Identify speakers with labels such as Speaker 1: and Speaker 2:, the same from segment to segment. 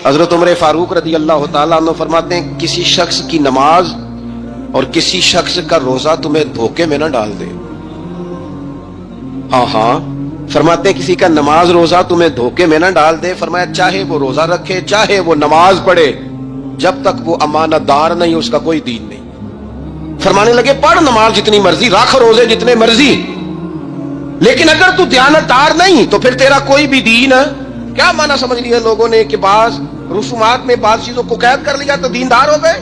Speaker 1: حضرت عمر فاروق رضی اللہ تعالیٰ عنہ فرماتے ہیں کسی شخص کی نماز اور کسی شخص کا روزہ تمہیں دھوکے میں نہ ڈال دے. ہاں فرماتے ہیں کسی کا نماز روزہ تمہیں دھوکے میں نہ ڈال دے. فرمایا چاہے وہ روزہ رکھے چاہے وہ نماز پڑھے، جب تک وہ امانت دار نہیں اس کا کوئی دین نہیں. فرمانے لگے پڑھ نماز جتنی مرضی، رکھ روزے جتنے مرضی، لیکن اگر تو دیانتدار نہیں تو پھر تیرا کوئی بھی دین. کیا معنی سمجھ لیا لوگوں نے کہ بعض رسومات میں بعض چیزوں کو قید کر لیا تو دیندار ہو گئے؟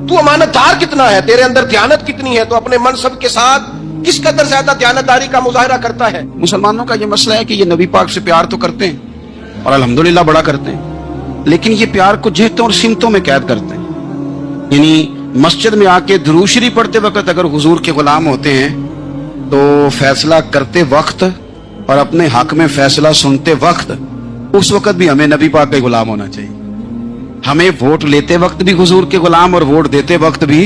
Speaker 1: تو امانت دار کتنا ہے، تیرے اندر دیانت کتنی ہے، تو اپنے منصب کے ساتھ کس قدر زیادہ دیانتداری کا مظاہرہ کرتا ہے. مسلمانوں کا یہ مسئلہ ہے کہ یہ نبی پاک سے پیار تو کرتے ہیں اور الحمدللہ بڑا کرتے ہیں، لیکن یہ پیار کو جہتوں اور سمتوں میں قید کرتے ہیں. یعنی مسجد میں آ کے درود شریف پڑھتے وقت اگر حضور کے غلام ہوتے ہیں تو فیصلہ کرتے وقت اور اپنے حق میں فیصلہ سنتے وقت اس وقت بھی ہمیں نبی پاک کا غلام ہونا چاہیے. ہمیں ووٹ لیتے وقت بھی حضور کے غلام اور ووٹ دیتے وقت بھی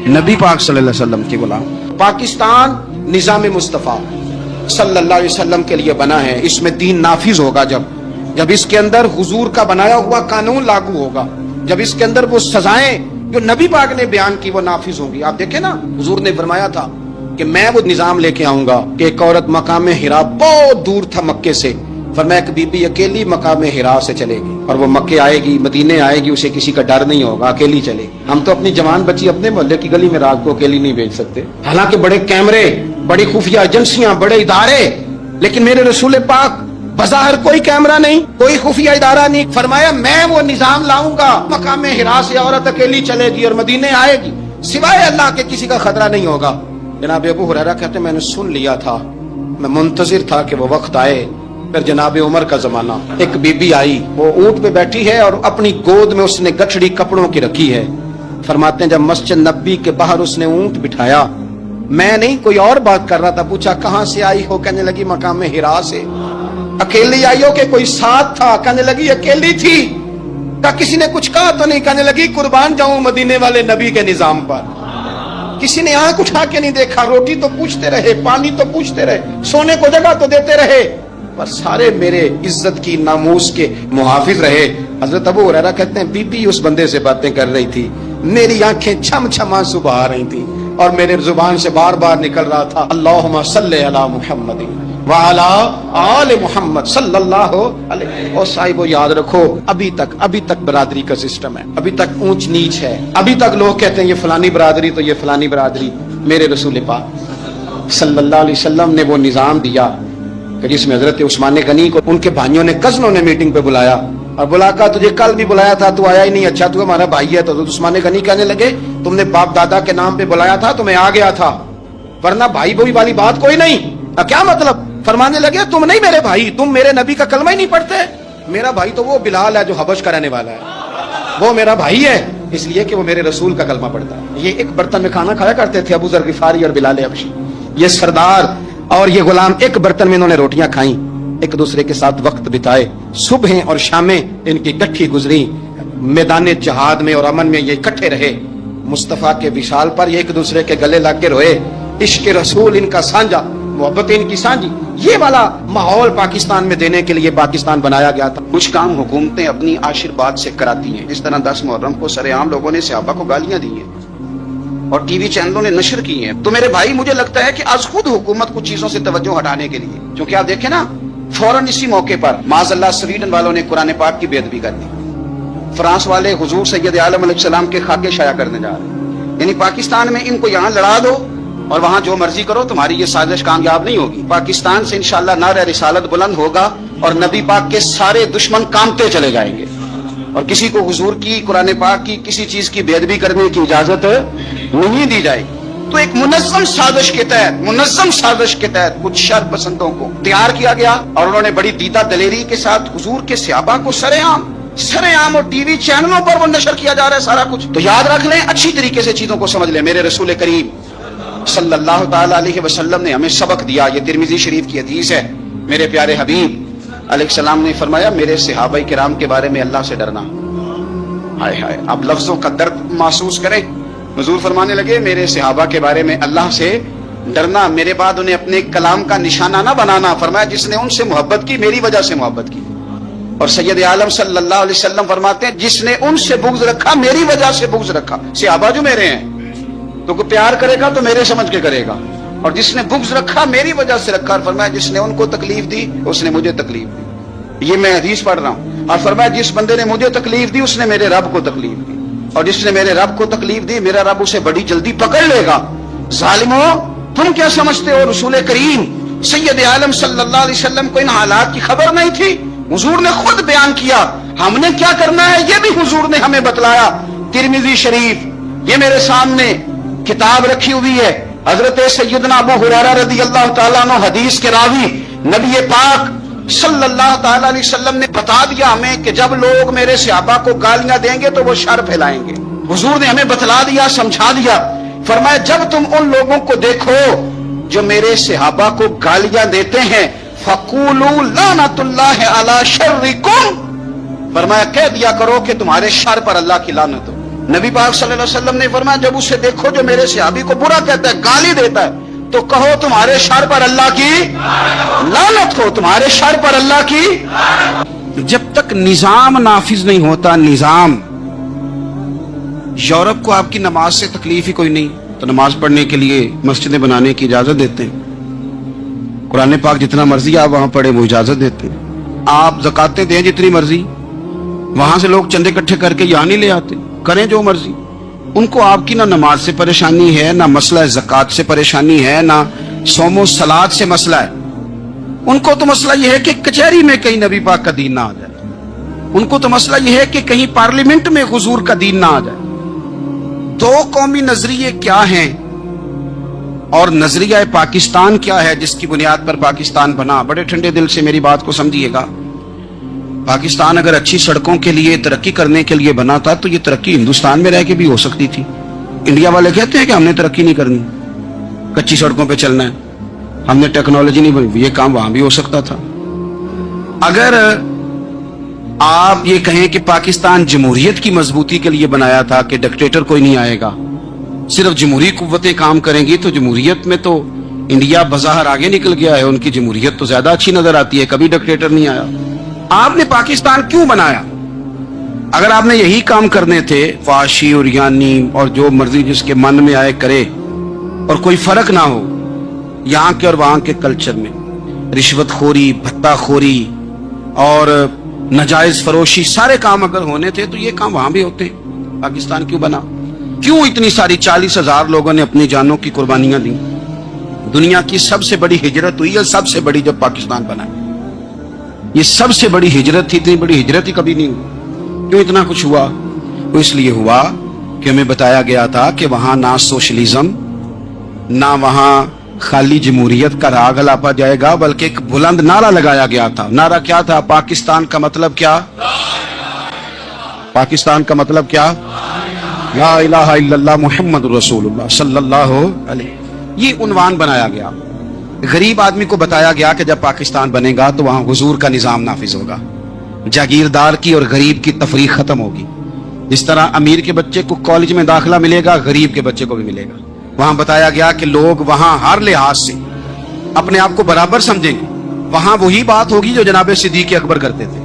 Speaker 1: نبی پاک صلی اللہ علیہ وسلم کے غلام. پاکستان نظام مصطفیٰ صلی اللہ علیہ وسلم کے لیے بنا ہے. اس میں دین نافذ ہوگا جب اس کے اندر حضور کا بنایا ہوا قانون لاگو ہوگا، جب اس کے اندر وہ سزائیں جو نبی پاک نے بیان کی وہ نافذ ہوں گی. آپ دیکھیں نا، حضور نے فرمایا تھا کہ میں وہ نظام لے کے آؤں گا کہ ایک عورت مقام ہرا بہت دور تھا مکے سے، فرمایا ایک بی بی اکیلی مقام ہرا سے چلے گی اور وہ مکے آئے گی، مدینے آئے گی، اسے کسی کا ڈر نہیں ہوگا، اکیلی چلے گی. ہم تو اپنی جوان بچی اپنے محلے کی گلی میں رات کو اکیلی نہیں بھیج سکتے، حالانکہ بڑے کیمرے، بڑی خفیہ ایجنسیاں، بڑے ادارے، لیکن میرے رسول پاک بظاہر کوئی کیمرہ نہیں، کوئی خفیہ ادارہ نہیں. فرمایا میں وہ نظام لاؤں گا، مقام ہرا سے عورت اکیلی چلے گی اور مدینے آئے گی، سوائے اللہ کے کسی کا خطرہ نہیں ہوگا. جناب ابو ہریرہ کہتے ہیں میں نے سن لیا تھا، میں منتظر تھا کہ وہ وقت آئے. پھر جناب عمر کا زمانہ، ایک بی بی آئی، وہ اونٹ پہ بیٹھی ہے اور اپنی گود میں اس نے گٹھڑی کپڑوں کی رکھی ہے. فرماتے ہیں جب مسجد نبی کے باہر اس نے اونٹ بٹھایا، میں نہیں کوئی اور بات کر رہا تھا، پوچھا کہاں سے آئی ہو، کہنے لگی مقام ہرا سے. اکیلی آئی ہو کہ کوئی ساتھ تھا، کہنے لگی اکیلی تھی. کہا کسی نے کچھ کہا تو نہیں، کہنے لگی قربان جاؤں مدینے والے نبی کے نظام پر. کسی نے آنکھ اٹھا کے نہیں دیکھا، روٹی تو پوچھتے رہے، پانی تو پوچھتے رہے، سونے کو جگہ تو دیتے رہے، پر سارے میرے عزت کی ناموس کے محافظ رہے. حضرت ابو ہریرہ کہتے ہیں بی بی اس بندے سے باتیں کر رہی تھی، میری آنکھیں چھم چھم آنسو بہا رہی تھی اور میرے زبان سے بار بار نکل رہا تھا اللہم صلی علی محمد وعلی آل محمد صلی اللہ علیہ. اور صاحبو یاد رکھو ابھی تک برادری کا سسٹم ہے، ابھی تک اونچ نیچ ہے، ابھی تک لوگ کہتے ہیں یہ فلانی برادری تو یہ فلانی برادری. میرے رسول پاک صلی اللہ علیہ وسلم نے وہ نظام دیا کہ جس میں حضرت عثمان غنی کو ان کے بھائیوں نے، کزنوں نے میٹنگ پہ بلایا اور بلا کہا تجھے کل بھی بلایا تھا تو آیا ہی نہیں، اچھا تو ہمارا بھائی ہے. تو حضرت عثمان غنی کہنے لگے تم نے باپ دادا کے نام پہ بلایا تھا تو میں آ گیا تھا، ورنہ بھائی بھائی والی بات کوئی نہیں. کیا مطلب؟ فرمانے لگے تم نہیں میرے بھائی، تم میرے نبی کا کلمہ ہی نہیں پڑھتے. میرا بھائی تو وہ بلال ہے جو حبش کا رہنے والا ہے، وہ میرا بھائی ہے اس لیے کہ وہ میرے رسول کا کلمہ پڑھتا ہے. یہ ایک برتن میں کھانا کھایا کرتے تھے ابو ذر غفاری اور بلال حبشی. یہ سردار اور یہ غلام ایک برتن میں انہوں نے روٹیاں کھائیں، ایک دوسرے کے ساتھ وقت بتائے، صبحیں اور شامیں ان کی اکٹھی گزری، میدان جہاد میں اور امن میں یہ اکٹھے رہے. مصطفیٰ کے وصال پر یہ ایک دوسرے کے گلے لگ کے روئے. عشق رسول ان کا سانجا، محبت ان کی سانجی. یہ والا ماحول پاکستان میں دینے کے لیے پاکستان بنایا گیا تھا. کچھ کام حکومتیں اپنی آشرواد سے کراتی ہیں، اس طرح 10 محرم کو سر عام لوگوں نے صحابہ کو گالیاں دی ہیں اور ٹی وی چینلوں نے نشر کی ہیں. تو میرے بھائی مجھے لگتا ہے کہ از خود حکومت کچھ چیزوں سے توجہ ہٹانے کے لیے، کیونکہ آپ دیکھیں نا فوراً اسی موقع پر معاذ اللہ سویڈن والوں نے قرآن پاک کی بے ادبی کر دی، فرانس والے حضور سید عالم علیہ السلام کے خاکے شائع کرنے جا رہے ہیں. یعنی پاکستان میں ان کو یہاں لڑا دو اور وہاں جو مرضی کرو، تمہاری یہ سازش کامیاب نہیں ہوگی. پاکستان سے انشاءاللہ نعرہ رسالت بلند ہوگا اور نبی پاک کے سارے دشمن کامتے چلے جائیں گے اور کسی کو حضور کی، قرآن پاک کی کسی چیز کی بے ادبی کرنے کی اجازت نہیں دی جائے گی. تو ایک منظم سازش کے تحت کچھ شر پسندوں کو تیار کیا گیا اور انہوں نے بڑی دیدہ دلیری کے ساتھ حضور کے صحابہ کو سر عام اور ٹی وی چینلوں پر وہ نشر کیا جا رہا ہے سارا کچھ. تو یاد رکھ لیں، اچھی طریقے سے چیزوں کو سمجھ لیں. میرے رسول کریم صلی اللہ تعالی علیہ وسلم نے ہمیں سبق دیا. یہ ترمذی شریف کی حدیث ہے. میرے پیارے حبیب علیہ السلام نے فرمایا میرے صحابہ کرام کے بارے میں اللہ سے ڈرنا. ہائے ہائے، اب لفظوں کا درد محسوس کریں. حضور فرمانے لگے میرے صحابہ کے بارے میں اللہ سے ڈرنا، میرے بعد انہیں اپنے کلام کا نشانہ نہ بنانا. فرمایا جس نے ان سے محبت کی میری وجہ سے محبت کی.
Speaker 2: اور سید عالم صلی اللہ علیہ وسلم فرماتے ہیں جس نے ان سے بغض رکھا میری وجہ سے بغض رکھا، صحابہ جو میرے ہیں، تو کوئی پیار کرے گا تو میرے سمجھ کے کرے گا، اور جس نے بغض رکھا میری وجہ سے رکھا، اور فرمایا جس نے ان کو تکلیف دی اس نے مجھے تکلیف دی. یہ میں حدیث پڑھ رہا ہوں. اور فرمایا جس بندے نے مجھے تکلیف دی اس نے میرے رب کو تکلیف دی، اور جس نے میرے رب کو تکلیف دی میرا رب اسے بڑی جلدی پکڑ لے گا. ظالمو، تم کیا سمجھتے ہو رسول کریم سید عالم صلی اللہ علیہ وسلم کو ان حالات کی خبر نہیں تھی؟ حضور نے خود بیان کیا. ہم نے کیا کرنا ہے یہ بھی حضور نے ہمیں بتلایا. ترمذی شریف، یہ میرے سامنے کتاب رکھی ہوئی ہے، حضرت سیدنا ابو ہریرہ رضی اللہ تعالیٰ عنہ حدیث کے راوی، نبی پاک صلی اللہ تعالیٰ علیہ وسلم نے بتا دیا ہمیں کہ جب لوگ میرے صحابہ کو گالیاں دیں گے تو وہ شر پھیلائیں گے. حضور نے ہمیں بتلا دیا، سمجھا دیا. فرمایا جب تم ان لوگوں کو دیکھو جو میرے صحابہ کو گالیاں دیتے ہیں فَقُولُوا لَعْنَةُ اللَّهِ عَلَى شَرِّكُمْ، فرمایا کہہ دیا کرو کہ تمہارے شر پر اللہ کی لعنت ہو. نبی پاک صلی اللہ علیہ وسلم نے فرمایا جب اسے دیکھو جو میرے صحابی کو برا کہتا ہے، گالی دیتا ہے، تو کہو تمہارے شر پر اللہ کی لعنت ہو، تمہارے شر پر اللہ کی.
Speaker 3: جب تک نظام نافذ نہیں ہوتا، نظام، یورپ کو آپ کی نماز سے تکلیف ہی کوئی نہیں تو نماز پڑھنے کے لیے مسجدیں بنانے کی اجازت دیتے ہیں. قرآن پاک جتنا مرضی آپ وہاں پڑھیں وہ اجازت دیتے ہیں. آپ زکاتیں دیں جتنی مرضی، وہاں سے لوگ چندے اکٹھے کر کے یہاں نہیں لے آتے، کریں جو مرضی. ان کو آپ کی نہ نماز سے پریشانی ہے، نہ مسئلہ زکات سے پریشانی ہے، نہ صوم و صلات سے مسئلہ ہے. ان کو تو مسئلہ یہ ہے کہ کچہری میں کہیں نبی پاک کا دین نہ آ جائے. ان کو تو مسئلہ یہ ہے کہ کہیں پارلیمنٹ میں حضور کا دین نہ آ جائے. دو قومی نظریے کیا ہیں اور نظریہ پاکستان کیا ہے جس کی بنیاد پر پاکستان بنا؟ بڑے ٹھنڈے دل سے میری بات کو سمجھیے گا. پاکستان اگر اچھی سڑکوں کے لیے ترقی کرنے کے لیے بنا تھا تو یہ ترقی ہندوستان میں رہ کے بھی ہو سکتی تھی. انڈیا والے کہتے ہیں کہ ہم نے ترقی نہیں کرنی، کچی سڑکوں پہ چلنا ہے، ہم نے ٹیکنالوجی نہیں بنی. یہ کام وہاں بھی ہو سکتا تھا. اگر آپ یہ کہیں کہ پاکستان جمہوریت کی مضبوطی کے لیے بنایا تھا کہ ڈکٹیٹر کوئی نہیں آئے گا، صرف جمہوری قوتیں کام کریں گی، تو جمہوریت میں تو انڈیا بظاہر آگے نکل گیا ہے. ان کی جمہوریت تو زیادہ اچھی نظر آتی ہے، کبھی ڈکٹیٹر نہیں آیا. آپ نے پاکستان کیوں بنایا؟ اگر آپ نے یہی کام کرنے تھے، فحاشی اور یانی اور جو مرضی جس کے من میں آئے کرے، اور کوئی فرق نہ ہو یہاں کے اور وہاں کے کلچر میں، رشوت خوری، بھتہ خوری اور نجائز فروشی، سارے کام اگر ہونے تھے تو یہ کام وہاں بھی ہوتے ہیں. پاکستان کیوں بنا؟ کیوں اتنی ساری 40,000 لوگوں نے اپنی جانوں کی قربانیاں دیں؟ دنیا کی سب سے بڑی ہجرت ہوئی ہے، سب سے بڑی، جب پاکستان بنا. یہ سب سے بڑی ہجرت تھی، اتنی بڑی ہجرت ہی کبھی نہیں ہوئی. کیوں اتنا کچھ ہوا؟ وہ اس لیے ہوا کہ ہمیں بتایا گیا تھا کہ وہاں نہ سوشلزم، نہ وہاں خالی جمہوریت کا راگ الاپا جائے گا، بلکہ ایک بلند نعرہ لگایا گیا تھا. نعرہ کیا تھا؟ پاکستان کا مطلب کیا؟ پاکستان کا مطلب کیا؟ لا الہ الا اللہ محمد رسول اللہ صلی اللہ علیہ. یہ عنوان بنایا گیا. غریب آدمی کو بتایا گیا کہ جب پاکستان بنے گا تو وہاں حضور کا نظام نافذ ہوگا، جاگیردار کی اور غریب کی تفریق ختم ہوگی. جس طرح امیر کے بچے کو کالج میں داخلہ ملے گا، غریب کے بچے کو بھی ملے گا. وہاں بتایا گیا کہ لوگ وہاں ہر لحاظ سے اپنے آپ کو برابر سمجھیں گے. وہاں وہی بات ہوگی جو جناب صدیق اکبر کرتے تھے،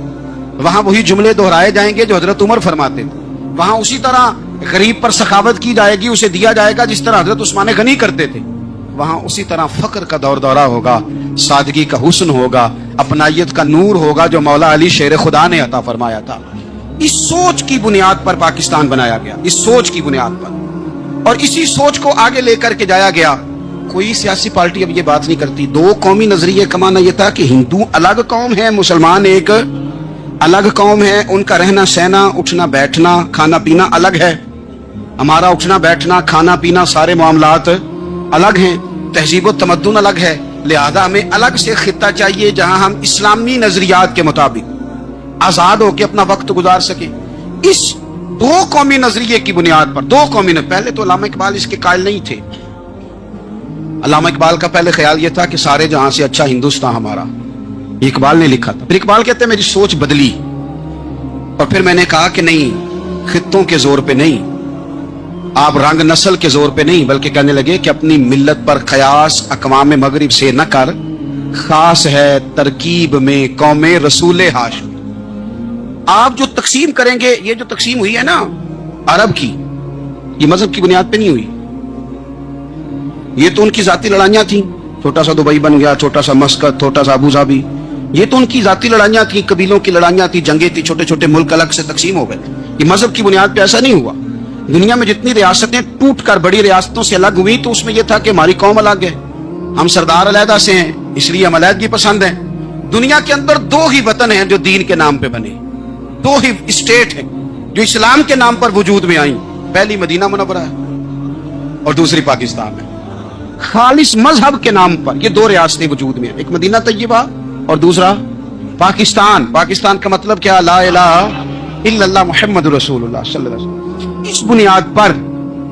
Speaker 3: وہاں وہی جملے دہرائے جائیں گے جو حضرت عمر فرماتے تھے. وہاں اسی طرح غریب پر سخاوت کی جائے گی، اسے دیا جائے گا جس طرح حضرت عثمان غنی کرتے تھے. وہاں اسی طرح فقر کا دور دورہ ہوگا، سادگی کا حسن ہوگا، اپنائیت کا نور ہوگا جو مولا علی شیر خدا نے عطا فرمایا تھا. اس سوچ کی بنیاد پر پاکستان بنایا گیا، اس سوچ کی بنیاد پر، اور اسی سوچ کو آگے لے کر کے جایا گیا. کوئی سیاسی پارٹی اب یہ بات نہیں کرتی. دو قومی نظریے کا معنی یہ تھا کہ ہندو الگ قوم ہے، مسلمان ایک الگ قوم ہے. ان کا رہنا سہنا، اٹھنا بیٹھنا، کھانا پینا الگ ہے. ہمارا اٹھنا بیٹھنا، کھانا پینا، سارے معاملات الگ ہیں. تہذیب و تمدن الگ ہے. لہذا ہمیں الگ سے خطہ چاہیے جہاں ہم اسلامی نظریات کے مطابق آزاد ہو کے اپنا وقت گزار سکیں. اس دو قومی نظریے کی بنیاد پر، دو قومی پہلے تو علامہ اقبال اس کے قائل نہیں تھے. علامہ اقبال کا پہلے خیال یہ تھا کہ سارے جہاں سے اچھا ہندوستان ہمارا، یہ اقبال نے لکھا تھا. پھر اقبال کہتے ہیں میری سوچ بدلی اور پھر میں نے کہا کہ نہیں، خطوں کے زور پہ نہیں، آپ رنگ نسل کے زور پہ نہیں، بلکہ کہنے لگے کہ اپنی ملت پر قیاس اقوام مغرب سے نہ کر، خاص ہے ترکیب میں قوم رسول ہاشم. آپ جو تقسیم کریں گے, یہ جو تقسیم ہوئی ہے نا عرب کی, یہ مذہب کی بنیاد پہ نہیں ہوئی. یہ تو ان کی ذاتی لڑائیاں تھیں, چھوٹا سا دبئی بن گیا, چھوٹا سا مسقط, چھوٹا سا ابو ظبی, یہ تو ان کی ذاتی لڑائیاں تھیں, قبیلوں کی لڑائیاں تھیں, جنگیں تھیں, چھوٹے چھوٹے ملک الگ سے تقسیم ہو گئے. یہ مذہب کی بنیاد پہ ایسا نہیں ہوا. دنیا میں جتنی ریاستیں ٹوٹ کر بڑی ریاستوں سے الگ ہوئی تو اس میں یہ تھا کہ ہماری قوم الگ ہے, ہم سردار علیحدہ سے ہیں, اس لیے ہم علیحدگی پسند ہیں. دنیا کے اندر دو ہی وطن ہیں جو دین کے نام پہ بنے, دو ہی اسٹیٹ ہیں جو اسلام کے نام پر وجود میں آئیں. پہلی مدینہ منورہ ہے اور دوسری پاکستان ہے. خالص مذہب کے نام پر یہ دو ریاستیں وجود میں ہیں, ایک مدینہ طیبہ اور دوسرا پاکستان. پاکستان کا مطلب کیا؟ لا الہ الا اللہ محمد رسول اللہ صلی اللہ علیہ وسلم. اس بنیاد پر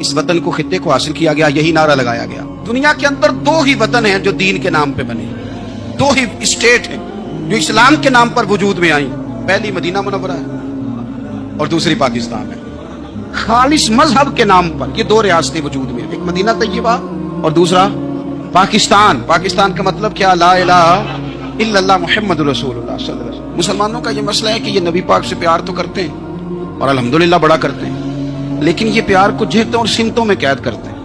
Speaker 3: اس وطن کو, خطے کو حاصل کیا گیا, یہی نعرہ لگایا گیا. دنیا کے اندر دو ہی وطن ہیں جو دین کے نام پہ بنے, دو ہی اسٹیٹ ہیں جو اسلام کے نام پر وجود میں آئیں. پہلی مدینہ منورہ ہے اور دوسری پاکستان ہے. خالص مذہب کے نام پر یہ دو ریاستیں وجود میں ہیں, ایک مدینہ طیبہ اور دوسرا پاکستان. پاکستان کا مطلب کیا؟ لا الہ الا اللہ محمد رسول اللہ صلی اللہ علیہ وسلم. مسلمانوں کا یہ مسئلہ ہے کہ یہ نبی پاک سے پیار تو کرتے ہیں اور الحمدللہ بڑا کرتے ہیں, لیکن یہ پیار کو جہتوں اور سمتوں میں قید کرتے ہیں.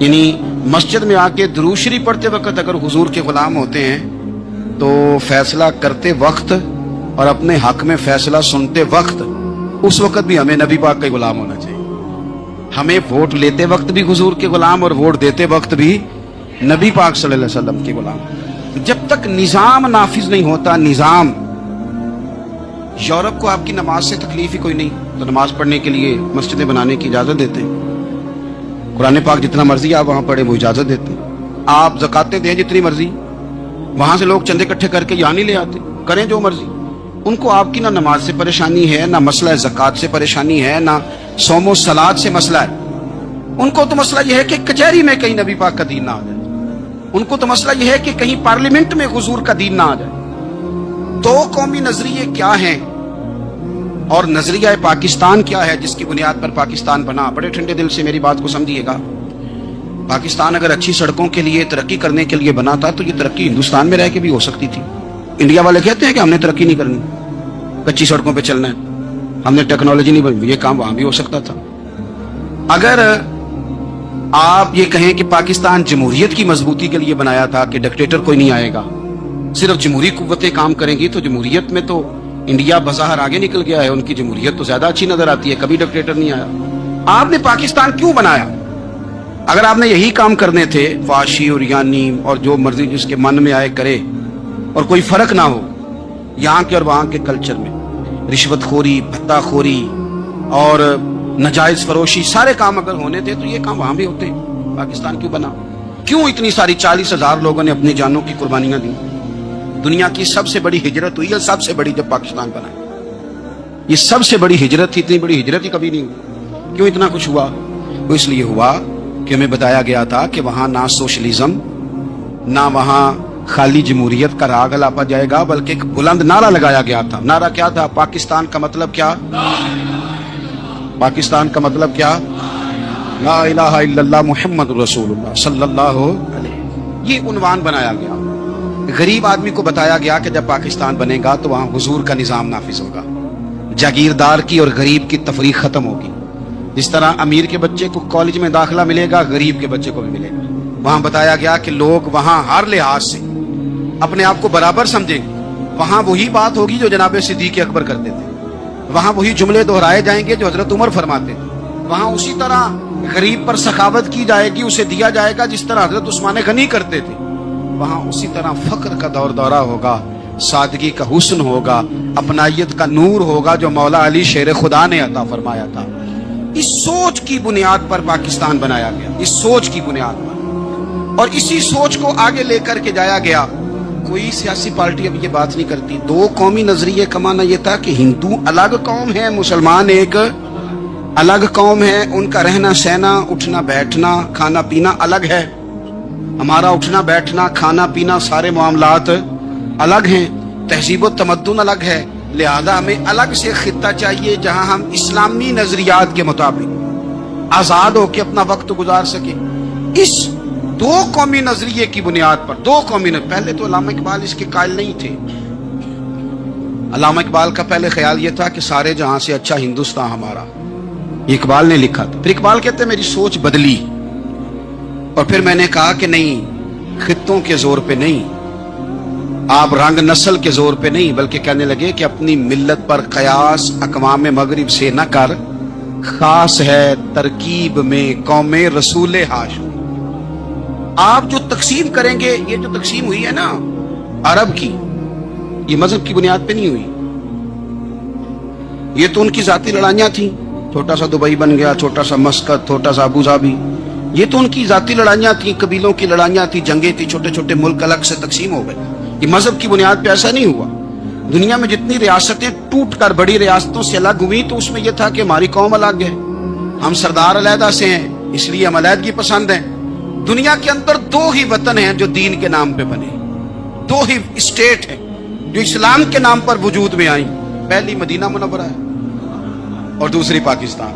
Speaker 3: یعنی مسجد میں آ کے درود شریف پڑھتے وقت اگر حضور کے غلام ہوتے ہیں تو فیصلہ کرتے وقت اور اپنے حق میں فیصلہ سنتے وقت, اس وقت بھی ہمیں نبی پاک کا غلام ہونا چاہیے. ہمیں ووٹ لیتے وقت بھی حضور کے غلام اور ووٹ دیتے وقت بھی نبی پاک صلی اللہ علیہ وسلم کے غلام. جب تک نظام نافذ نہیں ہوتا, نظام, یورپ کو آپ کی نماز سے تکلیف ہی کوئی نہیں تو نماز پڑھنے کے لیے مسجدیں بنانے کی اجازت دیتے ہیں. قرآن پاک جتنا مرضی آپ وہاں پڑھیں وہ اجازت دیتے ہیں. آپ زکاتیں دیں جتنی مرضی, وہاں سے لوگ چندے اکٹھے کر کے یہاں نہیں لے آتے, کریں جو مرضی. ان کو آپ کی نہ نماز سے پریشانی ہے, نہ مسئلہ زکات سے پریشانی ہے, نہ صوم و صلات سے مسئلہ ہے. ان کو تو مسئلہ یہ ہے کہ کچہری میں کہیں نبی پاک کا دین نہ آ جائے. ان کو تو مسئلہ یہ ہے کہ کہیں پارلیمنٹ میں حضور کا دین نہ آ جائے. دو قومی نظریے کیا ہیں اور نظریہ پاکستان کیا ہے جس کی بنیاد پر پاکستان بنا؟ بڑے ٹھنڈے دل سے میری بات کو سمجھیے گا. پاکستان اگر اچھی سڑکوں کے لیے, ترقی کرنے کے لیے بنا تھا تو یہ ترقی ہندوستان میں رہ کے بھی ہو سکتی تھی. انڈیا والے کہتے ہیں کہ ہم نے ترقی نہیں کرنی, کچی سڑکوں پہ چلنا ہے, ہم نے ٹیکنالوجی نہیں بنی. یہ کام وہاں بھی ہو سکتا تھا. اگر آپ یہ کہیں کہ پاکستان جمہوریت کی مضبوطی کے لیے بنایا تھا کہ ڈکٹیٹر کوئی نہیں آئے گا, صرف جمہوری قوتیں کام کریں گی, تو جمہوریت میں تو انڈیا بظاہر آگے نکل گیا ہے. ان کی جمہوریت تو زیادہ اچھی نظر آتی ہے, کبھی ڈکٹیٹر نہیں آیا. آپ نے پاکستان کیوں بنایا؟ اگر آپ نے یہی کام کرنے تھے, فحاشی اور یانی اور جو مرضی جس کے من میں آئے کرے, اور کوئی فرق نہ ہو یہاں کے اور وہاں کے کلچر میں, رشوت خوری, بھتہ خوری اور نجائز فروشی, سارے کام اگر ہونے تھے تو یہ کام وہاں بھی ہوتے. پاکستان کیوں بنا؟ کیوں اتنی ساری 40,000 لوگوں نے اپنی جانوں کی قربانیاں دی؟ دنیا کی سب سے بڑی ہجرت ہوئی ہے, سب سے بڑی, جب پاکستان بنا. یہ سب سے بڑی ہجرت تھی, اتنی بڑی ہجرت ہی کبھی نہیں ہوئی. کیوں اتنا کچھ ہوا؟ وہ اس لیے ہوا کہ ہمیں بتایا گیا تھا کہ وہاں نہ سوشلزم, نہ وہاں خالی جمہوریت کا راگ الاپا جائے گا, بلکہ ایک بلند نعرہ لگایا گیا تھا. نعرہ کیا تھا؟ پاکستان کا مطلب کیا؟ پاکستان کا مطلب کیا؟ لا الہ الا اللہ محمد رسول اللہ صلی اللہ علیہ. یہ عنوان بنایا گیا. غریب آدمی کو بتایا گیا کہ جب پاکستان بنے گا تو وہاں حضور کا نظام نافذ ہوگا, جاگیردار کی اور غریب کی تفریق ختم ہوگی. جس طرح امیر کے بچے کو کالج میں داخلہ ملے گا, غریب کے بچے کو بھی ملے گا. وہاں بتایا گیا کہ لوگ وہاں ہر لحاظ سے اپنے آپ کو برابر سمجھیں گے. وہاں وہی بات ہوگی جو جناب صدیق اکبر کرتے تھے, وہاں وہی جملے دہرائے جائیں گے جو حضرت عمر فرماتے تھے. وہاں اسی طرح غریب پر سخاوت کی جائے گی, اسے دیا جائے گا جس طرح حضرت عثمان غنی کرتے تھے. وہاں اسی طرح فقر کا دور دورہ ہوگا, سادگی کا حسن ہوگا, اپنائیت کا نور ہوگا جو مولا علی شیر خدا نے عطا فرمایا تھا. اس سوچ کی بنیاد پر پاکستان بنایا گیا, اس سوچ کی بنیاد پر, اور اسی سوچ کو آگے لے کر کے جایا گیا. کوئی سیاسی پارٹی اب یہ بات نہیں کرتی. دو قومی نظریے کا معنی یہ تھا کہ ہندو الگ قوم ہے, مسلمان ایک الگ قوم ہے. ان کا رہنا سہنا, اٹھنا بیٹھنا, کھانا پینا الگ ہے. ہمارا اٹھنا بیٹھنا, کھانا پینا, سارے معاملات الگ ہیں. تہذیب و تمدن الگ ہے. لہذا ہمیں الگ سے خطہ چاہیے جہاں ہم اسلامی نظریات کے مطابق آزاد ہو کے اپنا وقت گزار سکیں. اس دو قومی نظریے کی بنیاد پر, دو قومی پہلے تو علامہ اقبال اس کے قائل نہیں تھے. علامہ اقبال کا پہلے خیال یہ تھا کہ سارے جہاں سے اچھا ہندوستان ہمارا، یہ اقبال نے لکھا تھا. پھر اقبال کہتے ہیں میری سوچ بدلی اور پھر میں نے کہا کہ نہیں، خطوں کے زور پہ نہیں، آپ رنگ نسل کے زور پہ نہیں، بلکہ کہنے لگے کہ اپنی ملت پر قیاس اقوام مغرب سے نہ کر، خاص ہے ترکیب میں قوم رسول ہاشم. آپ جو تقسیم کریں گے، یہ جو تقسیم ہوئی ہے نا عرب کی، یہ مذہب کی بنیاد پہ نہیں ہوئی. یہ تو ان کی ذاتی لڑائیاں تھیں، چھوٹا سا دبئی بن گیا، چھوٹا سا مسقط، چھوٹا سا ابو ظبی، یہ تو ان کی ذاتی لڑائیاں تھیں، قبیلوں کی لڑائیاں تھیں، جنگیں تھیں، چھوٹے چھوٹے ملک الگ سے تقسیم ہو گئے. یہ مذہب کی بنیاد پہ ایسا نہیں ہوا. دنیا میں جتنی ریاستیں ٹوٹ کر بڑی ریاستوں سے الگ ہوئی تو اس میں یہ تھا کہ ہماری قوم الگ ہے، ہم سردار علیحدہ سے ہیں، اس لیے ہم علیحدگی پسند ہیں. دنیا کے اندر دو ہی وطن ہیں جو دین کے نام پہ بنے، دو ہی اسٹیٹ ہیں جو اسلام کے نام پر وجود میں آئیں. پہلی مدینہ منورہ ہے اور دوسری پاکستان.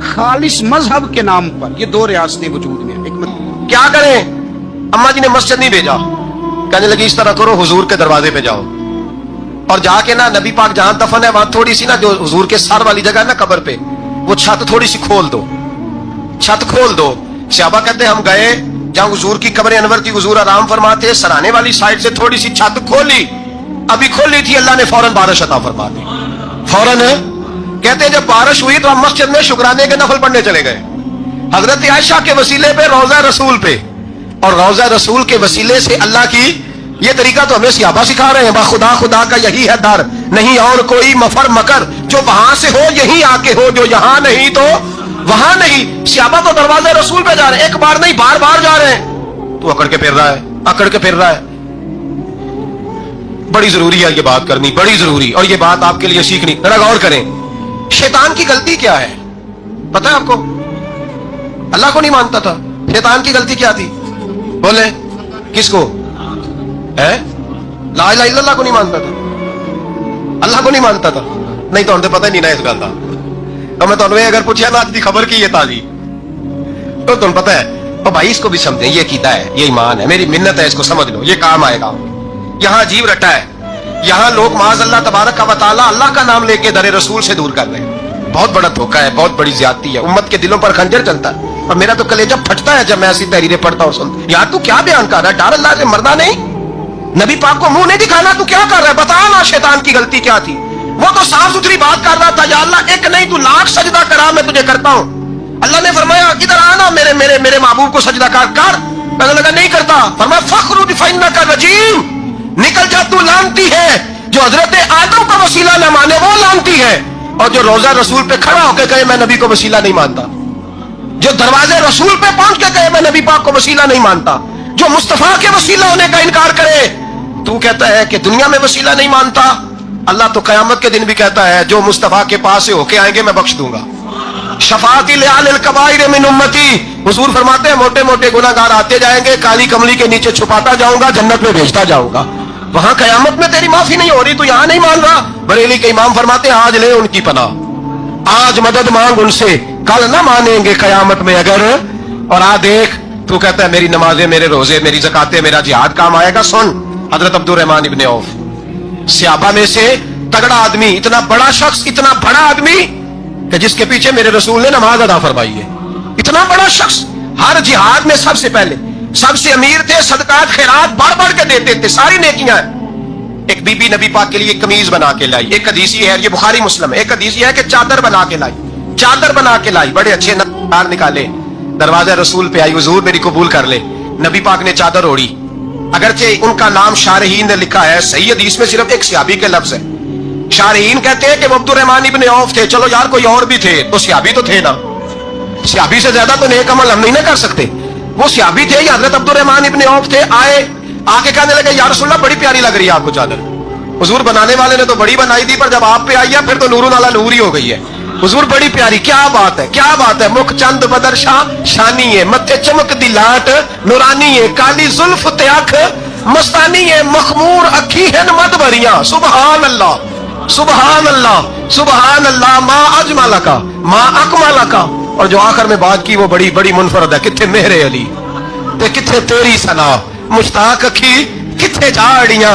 Speaker 3: خالص مذہب کے نام پر یہ دو ریاستیں وجود میں ہیں.
Speaker 1: کیا کریں؟ اما جی نے مسجد نہیں بھیجا، کہنے لگی اس طرح کرو، حضور کے دروازے پہ جاؤ اور جا کے نا نبی پاک جہاں دفن ہے وہاں تھوڑی سی نا جو حضور کے سر والی جگہ ہے نا قبر پہ، وہ چھت تھوڑی سی کھول دو، چھت کھول دو. صحابہ کہتے ہیں ہم گئے جہاں حضور کی قبر انور تھی، حضور آرام فرماتے، سرانے والی سائڈ سے تھوڑی سی چھت کھولی، ابھی کھولی تھی، اللہ نے فوراً بارش عطا فرما دی. فوراً کہتے ہیں جب بارش ہوئی تو ہم مسجد میں شکرانے کے نفل پڑھنے چلے گئے، حضرت عائشہ کے وسیلے پہ، روضہ رسول پہ، اور روضہ رسول کے وسیلے سے اللہ کی یہ طریقہ تو ہمیں صحابہ سکھا رہے ہیں. خدا خدا کا یہی ہے در، نہیں اور کوئی مفر مکر، جو وہاں سے ہو یہی آ کے ہو، جو یہاں نہیں تو وہاں نہیں. صحابہ تو دروازے رسول پہ جا رہے ہیں، ایک بار نہیں بار بار جا رہے ہیں، تو اکڑ کے پھر رہا ہے، اکڑ کے پھر رہا ہے. بڑی ضروری ہے یہ بات کرنی، بڑی ضروری، اور یہ بات آپ کے لیے سیکھنی. ذرا غور کریں، شیطان کی غلطی کیا ہے پتہ ہے آپ کو؟ اللہ کو نہیں مانتا تھا. شیطان کی غلطی کیا تھی؟ بولے کس کو ہے؟ لا الہ الا اللہ کو نہیں مانتا تھا، اللہ کو نہیں مانتا تھا. نہیں تو پتہ ہی نہیں نا اس گل کا. تو میں تمہیں اگر پوچھا نا آج کی خبر کی یہ تازی تو تم پتہ ہے اور بھائی اس کو بھی سمجھیں، یہ کیتا ہے، یہ ایمان ہے، میری منت ہے، اس کو سمجھ لو، یہ کام آئے گا. یہاں عجیب رٹا ہے، یہاں لوگ معاذ اللہ تبارک و تعالی اللہ کا نام لے کے در رسول سے دور کر رہے ہیں. بہت بڑا دھوکہ ہے، بہت بڑی زیادتی ہے. امت کے دلوں پر خنجر چلتا ہے اور میرا تو کلیجہ پھٹتا ہے جب میں ایسی تحریریں پڑھتا ہوں سنتا. یار تو کیا بیان کر رہا ہے؟ ڈر اللہ سے مرنا نہیں، نبی پاک کو منہ نہیں دکھانا، تو کیا کر رہا ہے؟ بتا نا شیطان کی غلطی کیا تھی. وہ تو صاف ستھری بات کر رہا تھا، یا اللہ ایک نہیں تو لاکھ سجدہ کرا میں تجھے کرتا ہوں. اللہ نے فرمایا ادھر آنا، میرے میرے میرے محبوب کو سجدہ کر. کہنے لگا نہیں کرتا. فرمایا فخرج فانک رجیم، نکل جا تو لعنتی ہے. جو حضرت آدم کا وسیلہ نہ مانے وہ لعنتی ہے، اور جو روضہ رسول پہ کھڑا ہو کے کہے میں نبی کو وسیلہ نہیں مانتا، جو دروازے رسول پہ پہنچ کے کہے میں نبی پاک کو وسیلہ نہیں مانتا، جو مصطفیٰ کے وسیلہ ہونے کا انکار کرے، تو کہتا ہے کہ دنیا میں وسیلہ نہیں مانتا. اللہ تو قیامت کے دن بھی کہتا ہے جو مصطفیٰ کے پاس سے ہو کے آئیں گے میں بخش دوں گا. شفاعتی لعل الکبائر من امتی، حضور فرماتے ہیں موٹے موٹے گناہگار آتے جائیں گے، کالی کملی کے نیچے چھپاتا جاؤں گا، جنت میں بھیجتا جاؤں گا. وہاں قیامت میں تیری معافی نہیں ہو رہی تو یہاں نہیں مان رہا. بریلی کے امام فرماتے ہیں آج لے ان کی پناہ، آج مدد مانگ ان سے، کل نہ مانیں گے قیامت میں اگر. اور آ دیکھ تو کہتا ہے میری نمازیں، میرے روزے، میری زکاتیں، میرا جہاد کام آئے گا. سن حضرت عبد الرحمن ابن عوف صحابہ میں سے تگڑا آدمی، اتنا بڑا شخص، اتنا بڑا آدمی کہ جس کے پیچھے میرے رسول نے نماز ادا فرمائی ہے. اتنا بڑا شخص، ہر جہاد میں سب سے پہلے، سب سے امیر تھے، صدقات خیرات بڑھ بڑھ کے دیتے تھے، ساری نیکیاں ہیں. ایک بی بی نبی پاک کے لیے قمیض بنا کے لائی. ایک حدیث یہ ہے، یہ بخاری مسلم ہے، ایک حدیث یہ ہے کہ چادر بنا کے لائی، چادر بنا کے لائی، بڑے اچھے نقار نکالے، دروازہ رسول پہ آئی، حضور میری قبول کر لے. نبی پاک نے چادر اوڑی. اگرچہ ان کا نام شارحین نے لکھا ہے، صحیح حدیث میں صرف ایک صحابی کے لفظ ہے. شارحین کہتے ہیں کہ وہ عبد الرحمن ابن عوف تھے. چلو یار کوئی اور بھی تھے تو صحابی تو تھے نا، صحابی سے زیادہ تو نیک عمل ہم نہیں نہ کر سکتے. وہ صحابی تھے یا حضرت عبد الرحمن ابن عوف تھے. آئے، آ کے کہنے لگے یا رسول اللہ بڑی پیاری لگ رہی ہے آپ کو چادر. حضور بنانے والے نے تو بڑی بنائی تھی، پر جب آپ پہ آئی ہے پھر تو نور والا نور ہی ہو گئی ہے. حضور بڑی پیاری، کیا بات ہے، کیا بات ہے. مکھ چند بدر شاہ شانی ہے، متھے چمک دی لاٹ نورانی ہے، کالی زلف تے اکھ مستانی ہے، مخمور اکھی ہیں مد بھریاں. سبحان اللہ سبحان اللہ سبحان اللہ. ما اجمل کا ما اکمل کا. اور جو آخر میں بات کی وہ بڑی بڑی منفرد ہے. کتھے میرے علی تے کتھے تیری ثنا، مشتاق اکھی کتھے جاڑیاں،